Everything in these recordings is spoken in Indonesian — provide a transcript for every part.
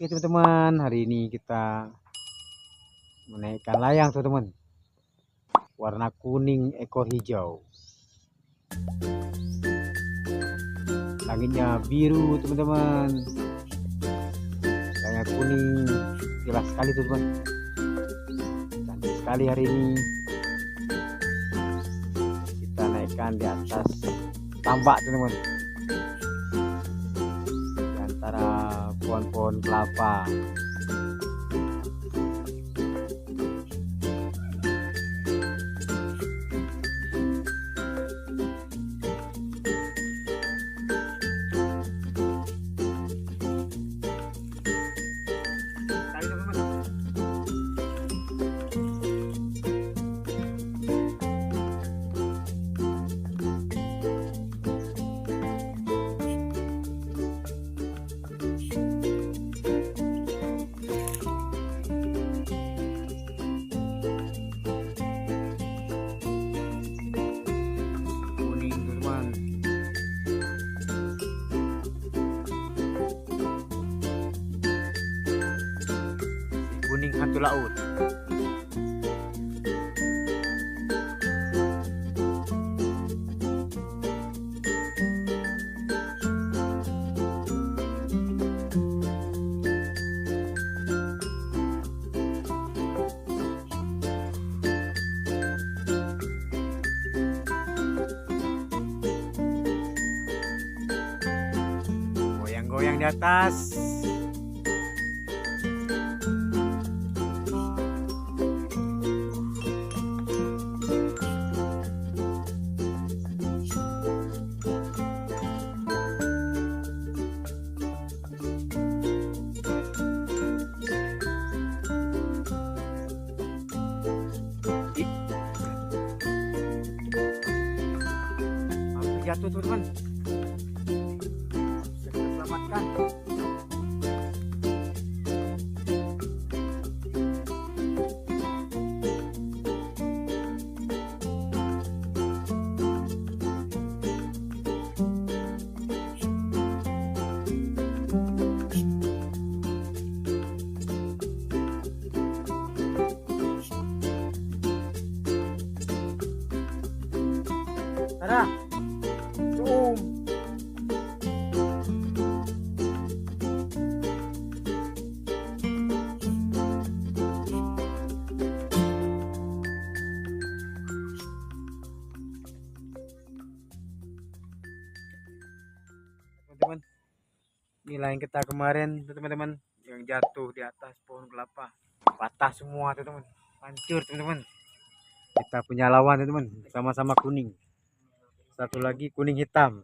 Oke teman-teman, hari ini kita menaikkan layang teman-teman. Warna kuning, ekor hijau. Langitnya biru teman-teman. Layang kuning, jelas sekali teman-teman. Cantik sekali hari ini. Kita naikkan di atas tambak teman-teman. Di antara pohon-pohon kelapa. Kuning hantu laut. Goyang-goyang di atas. Jatuh teman-teman, bisa kita selamatkan. Tara, zoom. Teman-teman, inilah yang kita kemarin teman-teman, yang jatuh di atas pohon kelapa, patah semua teman-teman, hancur teman-teman. Kita punya lawan teman-teman, sama-sama kuning, satu lagi kuning hitam.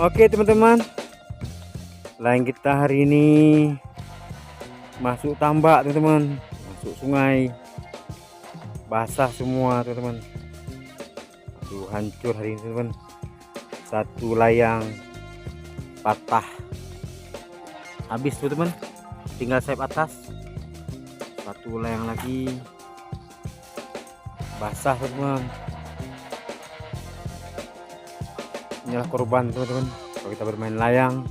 Oke teman-teman, layang kita hari ini masuk tambak teman-teman, masuk sungai, basah semua teman-teman. Aduh, hancur hari ini teman-teman. Satu layang patah habis teman-teman, tinggal sayap atas. Satu layang lagi basah teman-teman. Inilah korban teman-teman kalau kita bermain layang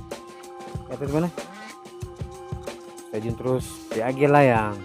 ya teman-teman. Stay tune terus PAG Layang.